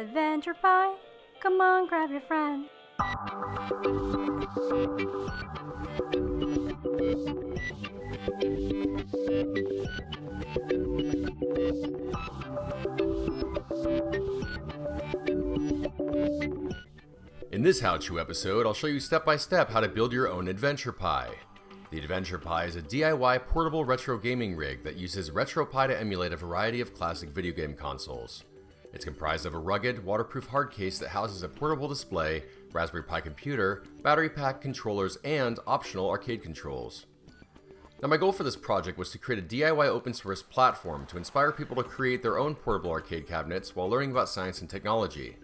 AdventurePi, come on, grab your friend. In this how-to episode, I'll show you step-by-step how to build your own AdventurePi. The AdventurePi is a DIY portable retro gaming rig that uses RetroPie to emulate a variety of classic video game consoles. It's comprised of a rugged, waterproof hard case that houses a portable display, Raspberry Pi computer, battery pack, controllers, and optional arcade controls. Now my goal for this project was to create a DIY open source platform to inspire people to create their own portable arcade cabinets while learning about science and technology.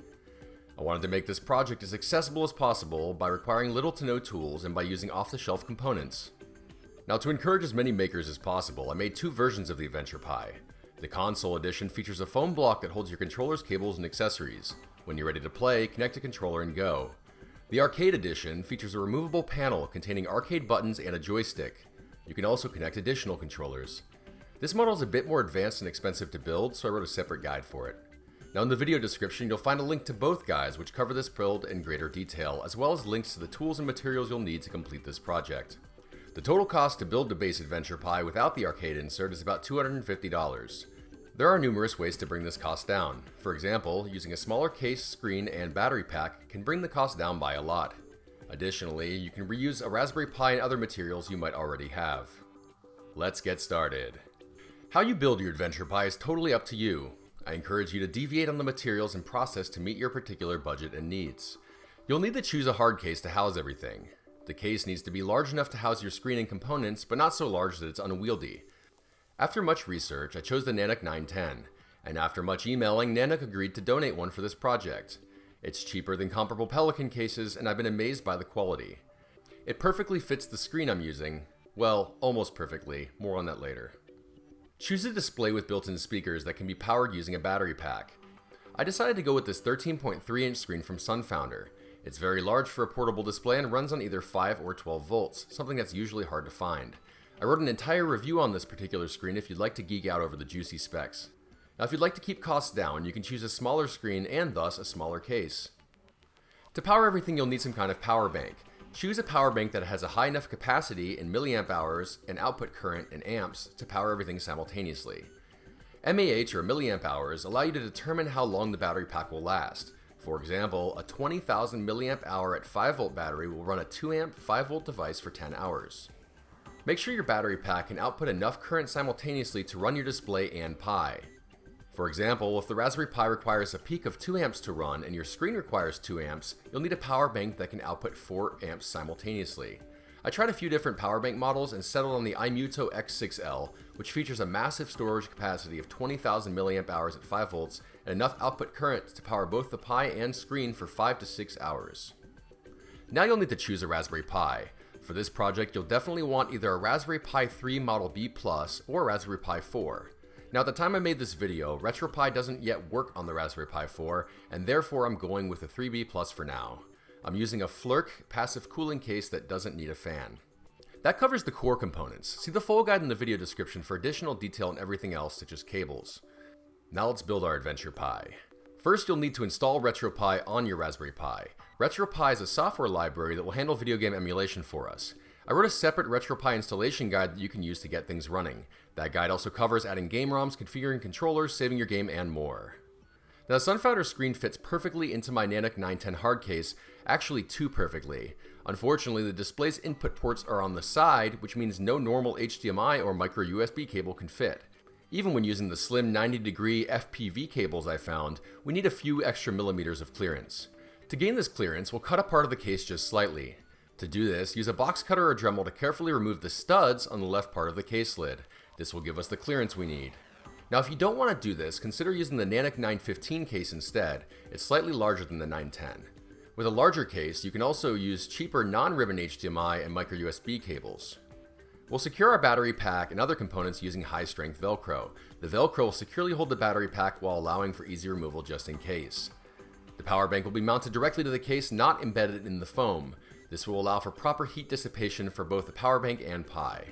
I wanted to make this project as accessible as possible by requiring little to no tools and by using off-the-shelf components. Now to encourage as many makers as possible, I made two versions of the AdventurePi. The console edition features a foam block that holds your controller's cables and accessories. When you're ready to play, connect a controller and go. The arcade edition features a removable panel containing arcade buttons and a joystick. You can also connect additional controllers. This model is a bit more advanced and expensive to build, so I wrote a separate guide for it. Now in the video description, you'll find a link to both guides which cover this build in greater detail, as well as links to the tools and materials you'll need to complete this project. The total cost to build the base AdventurePi without the arcade insert is about $250. There are numerous ways to bring this cost down. For example, using a smaller case, screen, and battery pack can bring the cost down by a lot. Additionally, you can reuse a Raspberry Pi and other materials you might already have. Let's get started. How you build your AdventurePi is totally up to you. I encourage you to deviate on the materials and process to meet your particular budget and needs. You'll need to choose a hard case to house everything. The case needs to be large enough to house your screen and components, but not so large that it's unwieldy. After much research, I chose the Nanook 910, and after much emailing, Nanook agreed to donate one for this project. It's cheaper than comparable Pelican cases, and I've been amazed by the quality. It perfectly fits the screen I'm using. Well, almost perfectly. More on that later. Choose a display with built-in speakers that can be powered using a battery pack. I decided to go with this 13.3-inch screen from Sunfounder. It's very large for a portable display and runs on either 5 or 12 volts, something that's usually hard to find. I wrote an entire review on this particular screen if you'd like to geek out over the juicy specs. Now if you'd like to keep costs down, you can choose a smaller screen and thus a smaller case. To power everything, you'll need some kind of power bank. Choose a power bank that has a high enough capacity in milliamp hours and output current in amps to power everything simultaneously. mAh or milliamp hours allow you to determine how long the battery pack will last. For example, a 20,000 milliamp hour at 5 volt battery will run a 2 amp 5 volt device for 10 hours. Make sure your battery pack can output enough current simultaneously to run your display and Pi. For example, if the Raspberry Pi requires a peak of 2 amps to run and your screen requires 2 amps, you'll need a power bank that can output 4 amps simultaneously. I tried a few different power bank models and settled on the iMuto X6L, which features a massive storage capacity of 20,000 milliamp hours at 5 volts and enough output current to power both the Pi and screen for 5 to 6 hours. Now you'll need to choose a Raspberry Pi. For this project, you'll definitely want either a Raspberry Pi 3 Model B Plus or a Raspberry Pi 4. Now at the time I made this video, RetroPie doesn't yet work on the Raspberry Pi 4, and therefore I'm going with the 3B Plus for now. I'm using a Flirk passive cooling case that doesn't need a fan. That covers the core components. See the full guide in the video description for additional detail on everything else such as cables. Now let's build our AdventurePi. First, you'll need to install RetroPie on your Raspberry Pi. RetroPie is a software library that will handle video game emulation for us. I wrote a separate RetroPie installation guide that you can use to get things running. That guide also covers adding game ROMs, configuring controllers, saving your game, and more. Now the Sunfounder screen fits perfectly into my Nanook 910 hard case, actually too perfectly. Unfortunately, the display's input ports are on the side, which means no normal HDMI or micro USB cable can fit. Even when using the slim 90-degree FPV cables I found, we need a few extra millimeters of clearance. To gain this clearance, we'll cut a part of the case just slightly. To do this, use a box cutter or Dremel to carefully remove the studs on the left part of the case lid. This will give us the clearance we need. Now if you don't want to do this, consider using the Nanook 915 case instead. It's slightly larger than the 910. With a larger case, you can also use cheaper non-ribbon HDMI and micro USB cables. We'll secure our battery pack and other components using high-strength Velcro. The Velcro will securely hold the battery pack while allowing for easy removal just in case. The power bank will be mounted directly to the case, not embedded in the foam. This will allow for proper heat dissipation for both the power bank and Pi.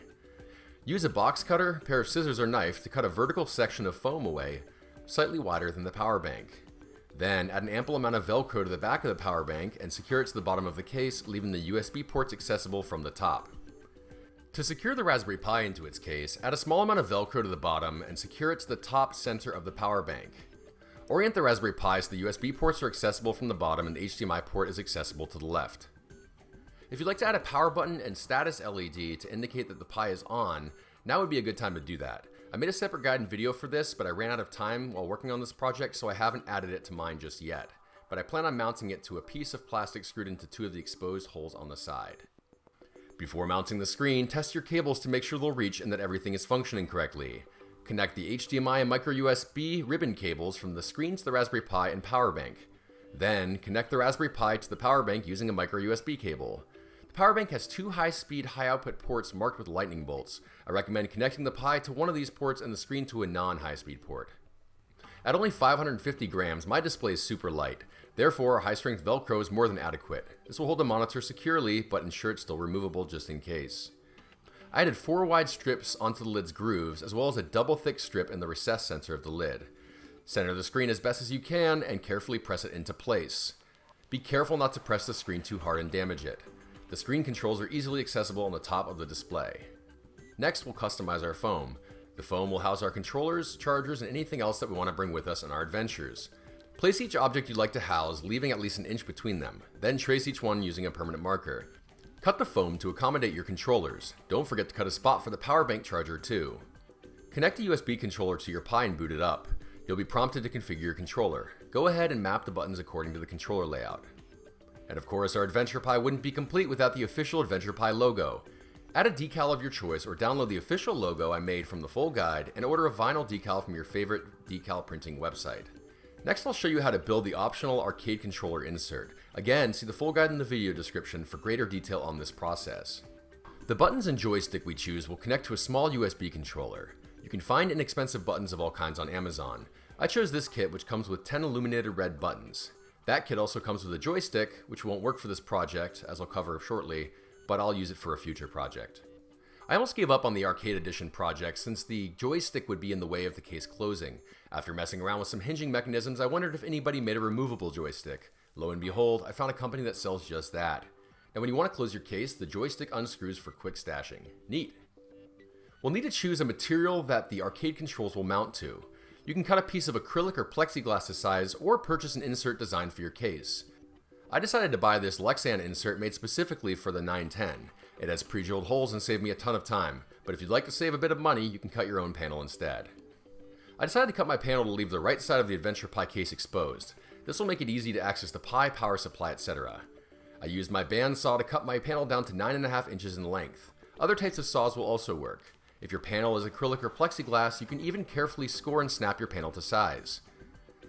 Use a box cutter, pair of scissors or knife to cut a vertical section of foam away, slightly wider than the power bank. Then add an ample amount of Velcro to the back of the power bank and secure it to the bottom of the case, leaving the USB ports accessible from the top. To secure the Raspberry Pi into its case, add a small amount of Velcro to the bottom and secure it to the top center of the power bank. Orient the Raspberry Pi so the USB ports are accessible from the bottom and the HDMI port is accessible to the left. If you'd like to add a power button and status LED to indicate that the Pi is on, now would be a good time to do that. I made a separate guide and video for this, but I ran out of time while working on this project, so I haven't added it to mine just yet. But I plan on mounting it to a piece of plastic screwed into 2 of the exposed holes on the side. Before mounting the screen, test your cables to make sure they'll reach and that everything is functioning correctly. Connect the HDMI and micro USB ribbon cables from the screen to the Raspberry Pi and power bank. Then, connect the Raspberry Pi to the power bank using a micro USB cable. The power bank has 2 high-speed, high-output ports marked with lightning bolts. I recommend connecting the Pi to one of these ports and the screen to a non-high-speed port. At only 550 grams, my display is super light. Therefore, high-strength Velcro is more than adequate. This will hold the monitor securely, but ensure it's still removable just in case. I added 4 wide strips onto the lid's grooves, as well as a double-thick strip in the recess center of the lid. Center the screen as best as you can, and carefully press it into place. Be careful not to press the screen too hard and damage it. The screen controls are easily accessible on the top of the display. Next, we'll customize our foam. The foam will house our controllers, chargers, and anything else that we want to bring with us on our adventures. Place each object you'd like to house, leaving at least an inch between them. Then trace each one using a permanent marker. Cut the foam to accommodate your controllers. Don't forget to cut a spot for the power bank charger too. Connect a USB controller to your Pi and boot it up. You'll be prompted to configure your controller. Go ahead and map the buttons according to the controller layout. And of course, our AdventurePi wouldn't be complete without the official AdventurePi logo. Add a decal of your choice or download the official logo I made from the full guide and order a vinyl decal from your favorite decal printing website. Next, I'll show you how to build the optional arcade controller insert. Again, see the full guide in the video description for greater detail on this process. The buttons and joystick we choose will connect to a small USB controller. You can find inexpensive buttons of all kinds on Amazon. I chose this kit, which comes with 10 illuminated red buttons. That kit also comes with a joystick, which won't work for this project, as I'll cover shortly, but I'll use it for a future project. I almost gave up on the Arcade Edition project since the joystick would be in the way of the case closing. After messing around with some hinging mechanisms, I wondered if anybody made a removable joystick. Lo and behold, I found a company that sells just that. And when you want to close your case, the joystick unscrews for quick stashing. Neat. We'll need to choose a material that the arcade controls will mount to. You can cut a piece of acrylic or plexiglass to size, or purchase an insert designed for your case. I decided to buy this Lexan insert made specifically for the 910. It has pre-drilled holes and saved me a ton of time, but if you'd like to save a bit of money, you can cut your own panel instead. I decided to cut my panel to leave the right side of the AdventurePi case exposed. This will make it easy to access the Pi, power supply, etc. I used my bandsaw to cut my panel down to 9.5 inches in length. Other types of saws will also work. If your panel is acrylic or plexiglass, you can even carefully score and snap your panel to size.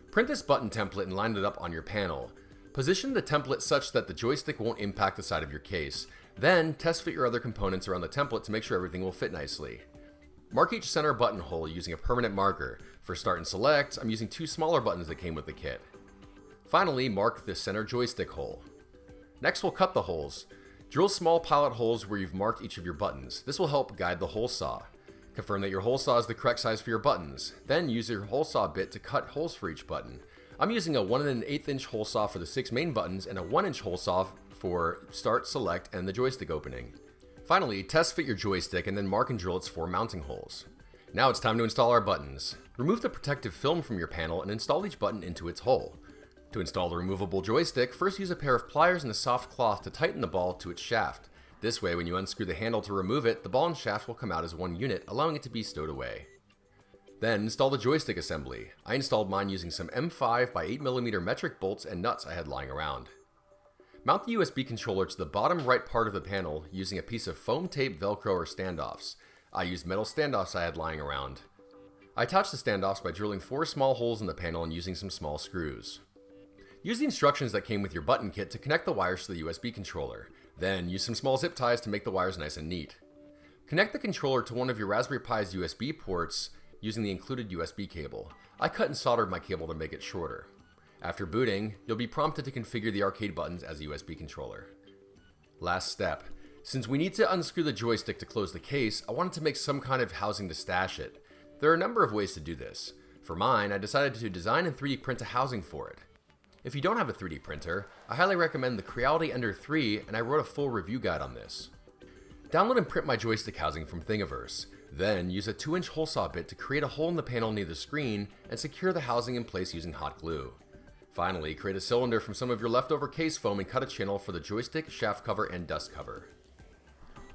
Print this button template and line it up on your panel. Position the template such that the joystick won't impact the side of your case. Then, test fit your other components around the template to make sure everything will fit nicely. Mark each center button hole using a permanent marker. For start and select, I'm using 2 smaller buttons that came with the kit. Finally, mark the center joystick hole. Next, we'll cut the holes. Drill small pilot holes where you've marked each of your buttons. This will help guide the hole saw. Confirm that your hole saw is the correct size for your buttons. Then use your hole saw bit to cut holes for each button. I'm using a 1 1/8 inch hole saw for the 6 main buttons and a 1 inch hole saw for start, select, and the joystick opening. Finally, test fit your joystick and then mark and drill its 4 mounting holes. Now it's time to install our buttons. Remove the protective film from your panel and install each button into its hole. To install the removable joystick, first use a pair of pliers and a soft cloth to tighten the ball to its shaft. This way, when you unscrew the handle to remove it, the ball and shaft will come out as one unit, allowing it to be stowed away. Then install the joystick assembly. I installed mine using some M5 by 8mm metric bolts and nuts I had lying around. Mount the USB controller to the bottom right part of the panel using a piece of foam tape, Velcro, or standoffs. I used metal standoffs I had lying around. I attached the standoffs by drilling 4 small holes in the panel and using some small screws. Use the instructions that came with your button kit to connect the wires to the USB controller. Then use some small zip ties to make the wires nice and neat. Connect the controller to one of your Raspberry Pi's USB ports using the included USB cable. I cut and soldered my cable to make it shorter. After booting, you'll be prompted to configure the arcade buttons as a USB controller. Last step. Since we need to unscrew the joystick to close the case, I wanted to make some kind of housing to stash it. There are a number of ways to do this. For mine, I decided to design and 3D print a housing for it. If you don't have a 3D printer, I highly recommend the Creality Ender 3, and I wrote a full review guide on this. Download and print my joystick housing from Thingiverse. Then use a 2-inch hole saw bit to create a hole in the panel near the screen and secure the housing in place using hot glue. Finally, create a cylinder from some of your leftover case foam and cut a channel for the joystick, shaft cover, and dust cover.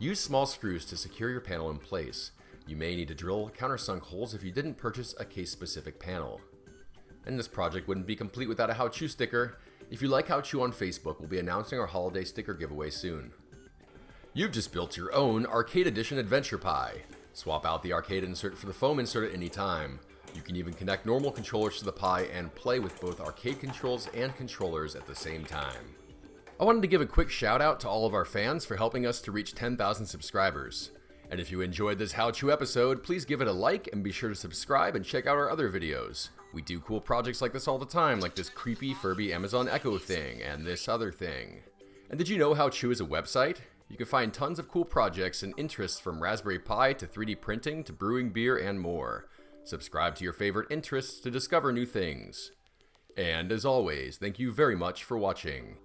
Use small screws to secure your panel in place. You may need to drill countersunk holes if you didn't purchase a case-specific panel. And this project wouldn't be complete without a How Chew sticker. If you like How Chew on Facebook, we'll be announcing our holiday sticker giveaway soon. You've just built your own Arcade Edition AdventurePi. Swap out the arcade insert for the foam insert at any time. You can even connect normal controllers to the Pi and play with both arcade controls and controllers at the same time. I wanted to give a quick shout out to all of our fans for helping us to reach 10,000 subscribers. And if you enjoyed this How Chew episode, please give it a like and be sure to subscribe and check out our other videos. We do cool projects like this all the time, like this creepy Furby Amazon Echo thing and this other thing. And did you know How Chew is a website? You can find tons of cool projects and interests from Raspberry Pi to 3D printing to brewing beer and more. Subscribe to your favorite interests to discover new things. And as always, thank you very much for watching.